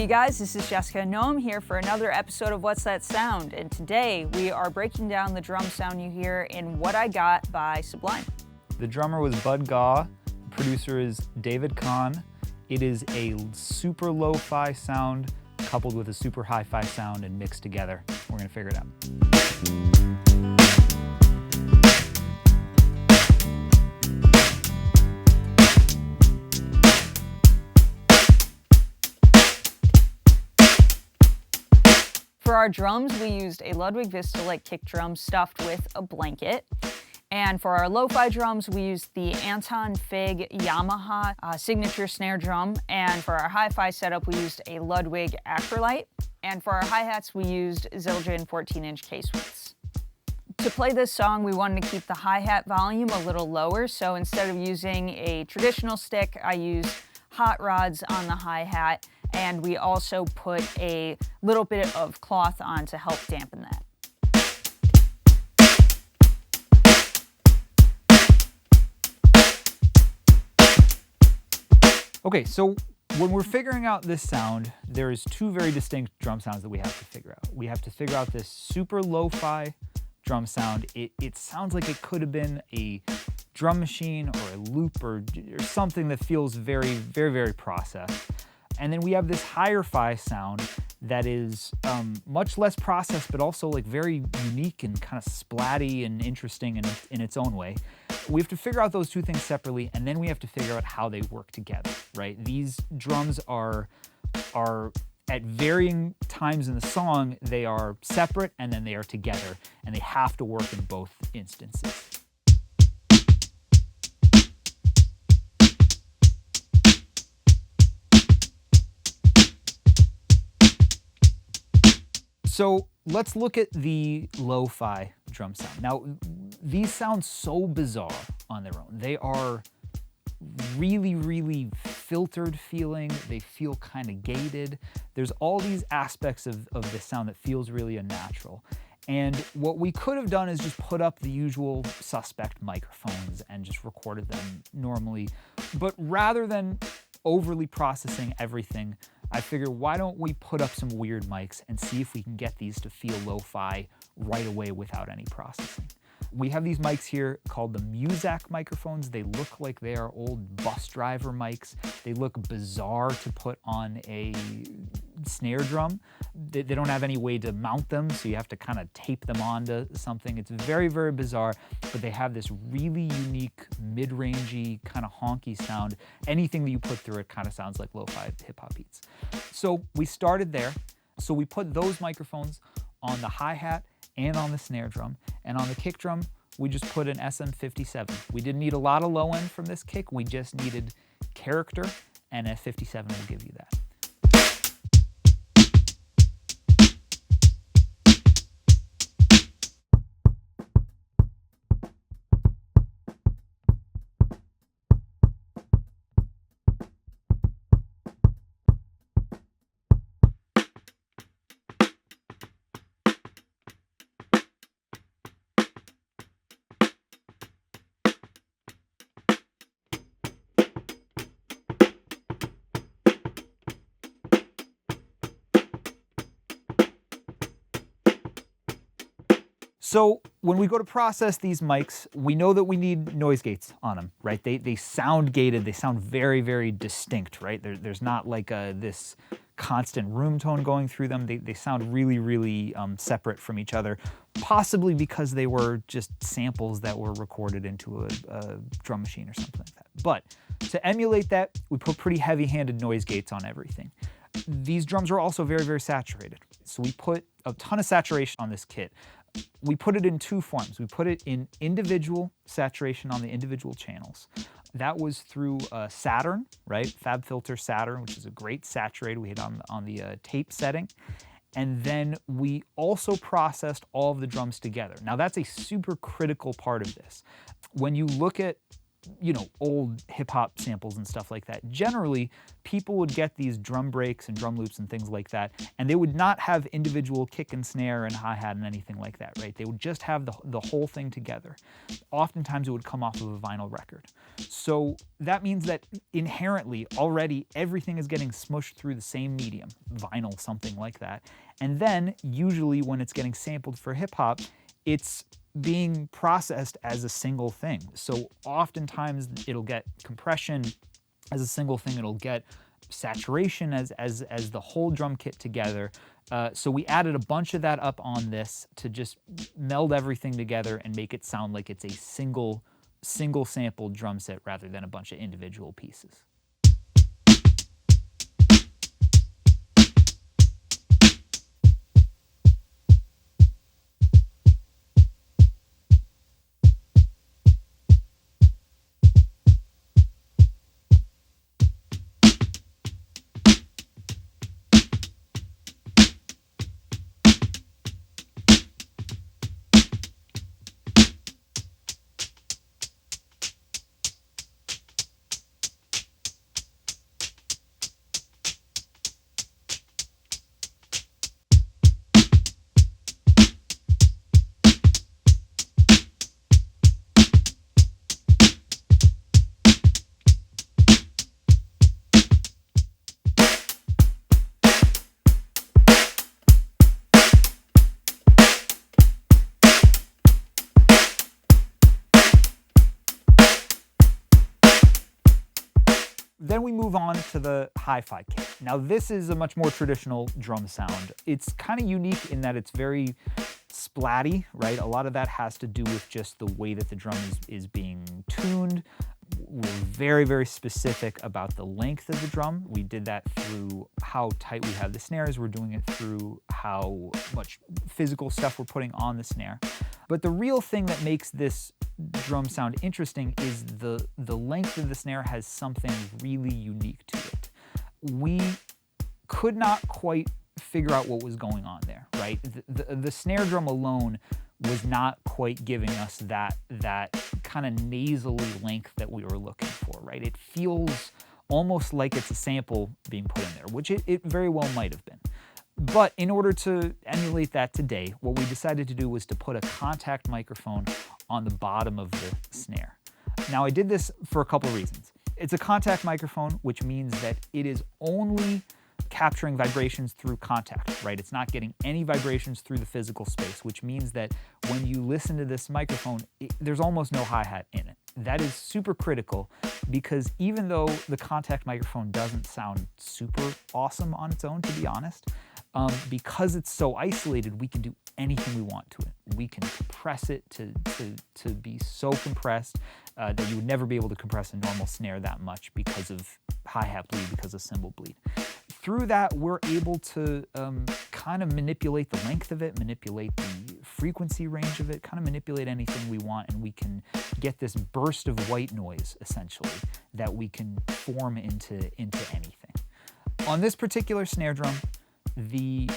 guys, this is Jessica and Noam here for another episode of What's That Sound? And today we are breaking down the drum sound you hear in What I Got by Sublime. The drummer was Bud Gaw, the producer is David Kahn. It is a super lo-fi sound coupled with a super hi-fi sound and mixed together. We're gonna figure it out. For our drums, we used a Ludwig Vista-like kick drum stuffed with a blanket. And for our lo-fi drums, we used the Anton Fig Yamaha signature snare drum. And for our hi-fi setup, we used a Ludwig Acrolite. And for our hi-hats, we used Zildjian 14-inch case widths. To play this song, we wanted to keep the hi-hat volume a little lower. So instead of using a traditional stick, I used hot rods on the hi-hat. And we also put a little bit of cloth on to help dampen that. Okay, so when we're figuring out this sound, there's two very distinct drum sounds that we have to figure out. We have to figure out this super lo-fi drum sound. It sounds like it could have been a drum machine or a loop or something that feels very, very, very processed. And then we have this higher-fi sound that is much less processed, but also like very unique and kind of splatty and interesting in its own way. We have to figure out those two things separately, and then we have to figure out how they work together, right? These drums are at varying times in the song, they are separate and then they are together, and they have to work in both instances. So let's look at the lo-fi drum sound. Now, these sound so bizarre on their own. They are really, really filtered feeling. They feel kind of gated. There's all these aspects of this sound that feels really unnatural. And what we could have done is just put up the usual suspect microphones and just recorded them normally. But rather than overly processing everything, I figured, why don't we put up some weird mics and see if we can get these to feel lo-fi right away without any processing. We have these mics here called the Muzak microphones. They look like they are old bus driver mics. They look bizarre to put on a snare drum. They don't have any way to mount them, so you have to kind of tape them onto something. It's very, very bizarre, but they have this really unique, mid-rangey, kind of honky sound. Anything that you put through it kind of sounds like lo-fi hip-hop beats. So we started there. So we put those microphones on the hi-hat and on the snare drum. And on the kick drum, we just put an SM57. We didn't need a lot of low end from this kick. We just needed character, and a 57 will give you that. So when we go to process these mics, we know that we need noise gates on them, right? They sound gated, they sound very, very distinct, right? There's not like this constant room tone going through them. They sound really, really separate from each other, possibly because they were just samples that were recorded into a drum machine or something like that. But to emulate that, we put pretty heavy-handed noise gates on everything. These drums are also very, very saturated. So we put a ton of saturation on this kit. We put it in two forms. We put it in individual saturation on the individual channels. That was through Saturn, right? FabFilter Saturn, which is a great saturator we had on the tape setting. And then we also processed all of the drums together. Now that's a super critical part of this. When you look at old hip hop samples and stuff like that, generally people would get these drum breaks and drum loops and things like that, and they would not have individual kick and snare and hi-hat and anything like that, right? They would just have the whole thing together. Oftentimes it would come off of a vinyl record. So that means that inherently already everything is getting smushed through the same medium, vinyl, something like that. And then usually when it's getting sampled for hip hop, it's being processed as a single thing. So oftentimes it'll get compression as a single thing, it'll get saturation as the whole drum kit together. So we added a bunch of that up on this to just meld everything together and make it sound like it's a single sampled drum set rather than a bunch of individual pieces. Then we move on to the hi-fi kit. Now this is a much more traditional drum sound. It's kind of unique in that it's very splatty, right? A lot of that has to do with just the way that the drum is being tuned. We're very, very specific about the length of the drum. We did that through how tight we have the snares. We're doing it through how much physical stuff we're putting on the snare. But the real thing that makes this drum sound interesting is the length of the snare has something really unique to it. We could not quite figure out what was going on there, right? The snare drum alone was not quite giving us that kind of nasally length that we were looking for, right? It feels almost like it's a sample being put in there, which it very well might have been. But in order to emulate that today, what we decided to do was to put a contact microphone on the bottom of the snare. Now I did this for a couple reasons. It's a contact microphone, which means that it is only capturing vibrations through contact, right? It's not getting any vibrations through the physical space, which means that when you listen to this microphone, there's almost no hi-hat in it. That is super critical because even though the contact microphone doesn't sound super awesome on its own, to be honest, because it's so isolated, we can do anything we want to it. We can compress it to be so compressed that you would never be able to compress a normal snare that much because of hi-hat bleed, because of cymbal bleed. Through that, we're able to kind of manipulate the length of it, manipulate the frequency range of it, kind of manipulate anything we want, and we can get this burst of white noise, essentially, that we can form into anything. On this particular snare drum, the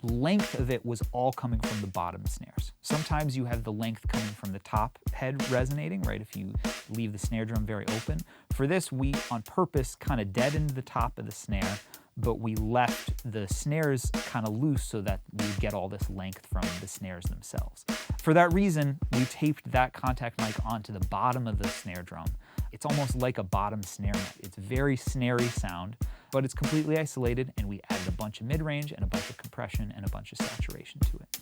length of it was all coming from the bottom snares. Sometimes you have the length coming from the top head resonating, right, if you leave the snare drum very open. For this, we, on purpose, kind of deadened the top of the snare, but we left the snares kind of loose so that we get all this length from the snares themselves. For that reason, we taped that contact mic onto the bottom of the snare drum. It's almost like a bottom snare net. It's very snary sound, but it's completely isolated, and we added a bunch of mid-range and a bunch of compression and a bunch of saturation to it.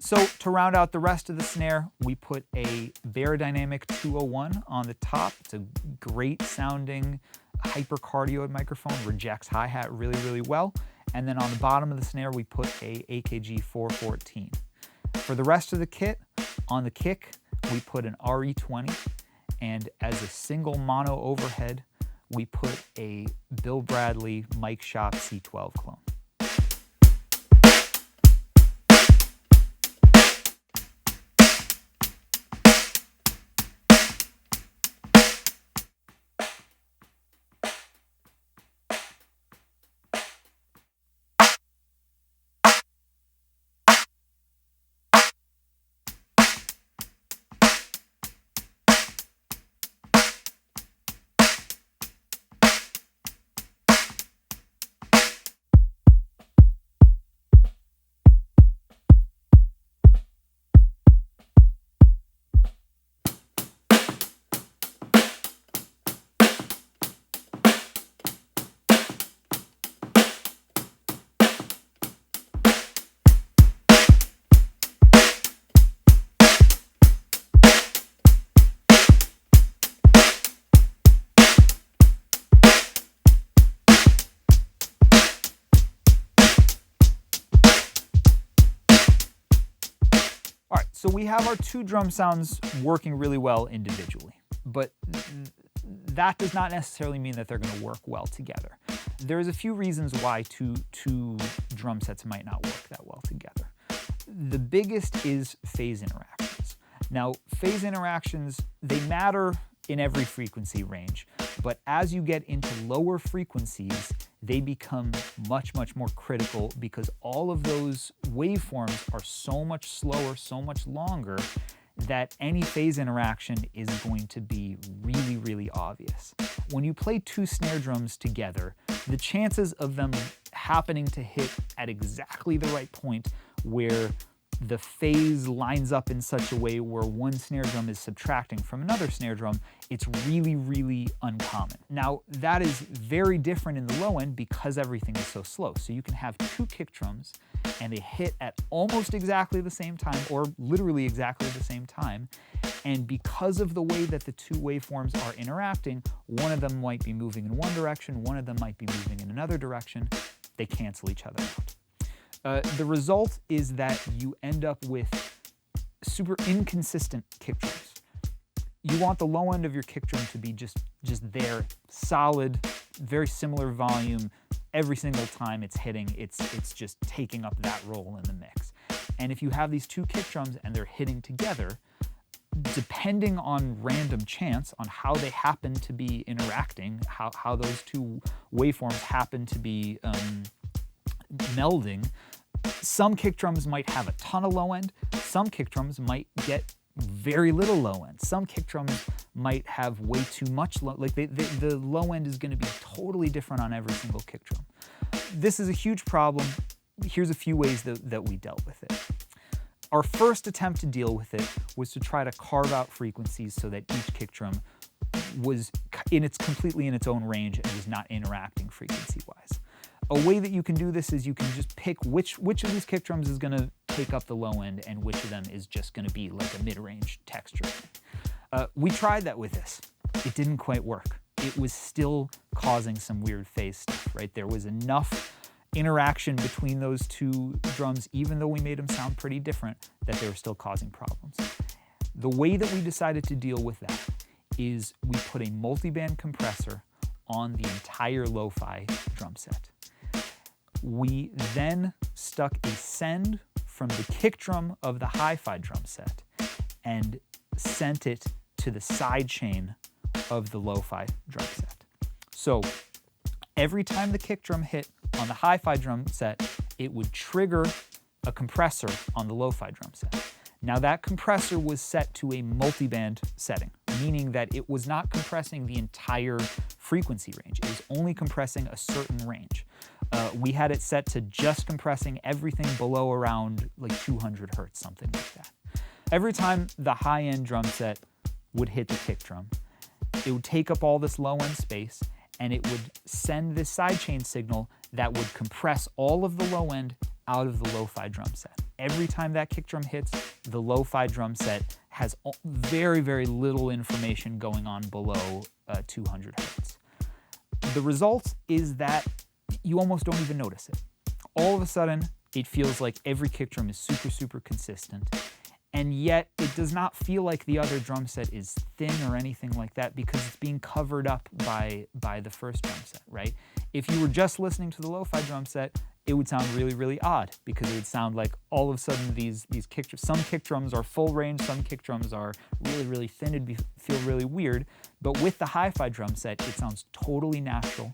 So to round out the rest of the snare, we put a Beyerdynamic 201 on the top. It's a great sounding hypercardioid microphone, rejects hi-hat really, really well. And then on the bottom of the snare, we put a AKG 414. For the rest of the kit, on the kick, we put an RE20, and as a single mono overhead, we put a Bill Bradley Mike Shop C12 clone. All right, so we have our two drum sounds working really well individually, but that does not necessarily mean that they're going to work well together. There's a few reasons why two drum sets might not work that well together. The biggest is phase interactions. Now, phase interactions, they matter in every frequency range, but as you get into lower frequencies, they become much more critical because all of those waveforms are so much slower, so much longer, that any phase interaction is going to be really obvious. When you play two snare drums together, the chances of them happening to hit at exactly the right point where the phase lines up in such a way where one snare drum is subtracting from another snare drum, it's really uncommon. Now, that is very different in the low end because everything is so slow. So you can have two kick drums and they hit at almost exactly the same time, or literally exactly the same time. And because of the way that the two waveforms are interacting, one of them might be moving in one direction, one of them might be moving in another direction. They cancel each other out. The result is that you end up with super inconsistent kick drums. You want the low end of your kick drum to be just there, solid, very similar volume. Every single time it's hitting, it's just taking up that role in the mix. And if you have these two kick drums and they're hitting together, depending on random chance, on how they happen to be interacting, how those two waveforms happen to be melding, some kick drums might have a ton of low end, some kick drums might get very little low end, some kick drums might have way too much low, like the low end is going to be totally different on every single kick drum. This is a huge problem. Here's a few ways that we dealt with it. Our first attempt to deal with it was to try to carve out frequencies so that each kick drum was completely in its own range and was not interacting frequency-wise. A way that you can do this is you can just pick which of these kick drums is going to take up the low end and which of them is just going to be like a mid-range texture. We tried that with this. It didn't quite work. It was still causing some weird phase stuff, right? There was enough interaction between those two drums, even though we made them sound pretty different, that they were still causing problems. The way that we decided to deal with that is we put a multiband compressor on the entire lo-fi drum set. We then stuck a send from the kick drum of the hi-fi drum set and sent it to the side chain of the lo-fi drum set. So every time the kick drum hit on the hi-fi drum set, it would trigger a compressor on the lo-fi drum set. Now that compressor was set to a multiband setting, meaning that it was not compressing the entire frequency range. It was only compressing a certain range. We had it set to just compressing everything below around like 200 hertz, something like that. Every time the high-end drum set would hit the kick drum, it would take up all this low-end space and it would send this sidechain signal that would compress all of the low end out of the lo-fi drum set. Every time that kick drum hits, the lo-fi drum set has very little information going on below 200 hertz. The result is that you almost don't even notice it. All of a sudden, It feels like every kick drum is super, super consistent. And yet it does not feel like the other drum set is thin or anything like that because it's being covered up by the first drum set, right? If you were just listening to the lo-fi drum set, it would sound really, really odd because it would sound like all of a sudden these kick drums, some kick drums are full range, some kick drums are really, really thin. It'd feel really weird. But with the hi-fi drum set, it sounds totally natural,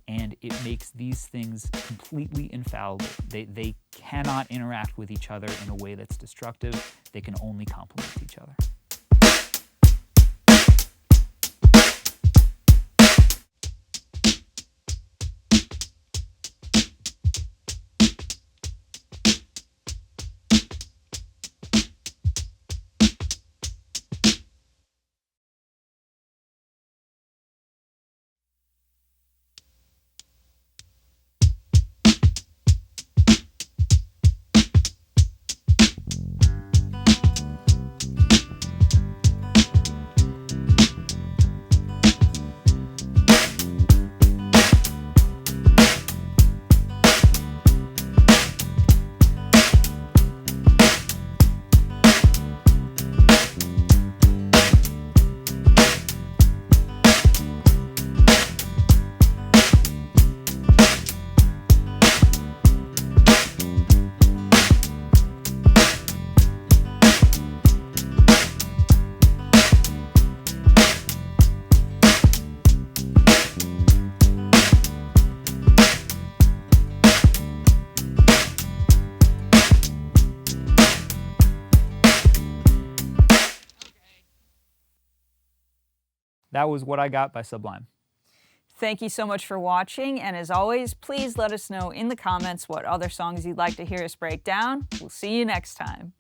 and it makes these things completely infallible. They cannot interact with each other in a way that's destructive. They can only complement each other. That was What I Got by Sublime. Thank you so much for watching, and as always, please let us know in the comments what other songs you'd like to hear us break down. We'll see you next time.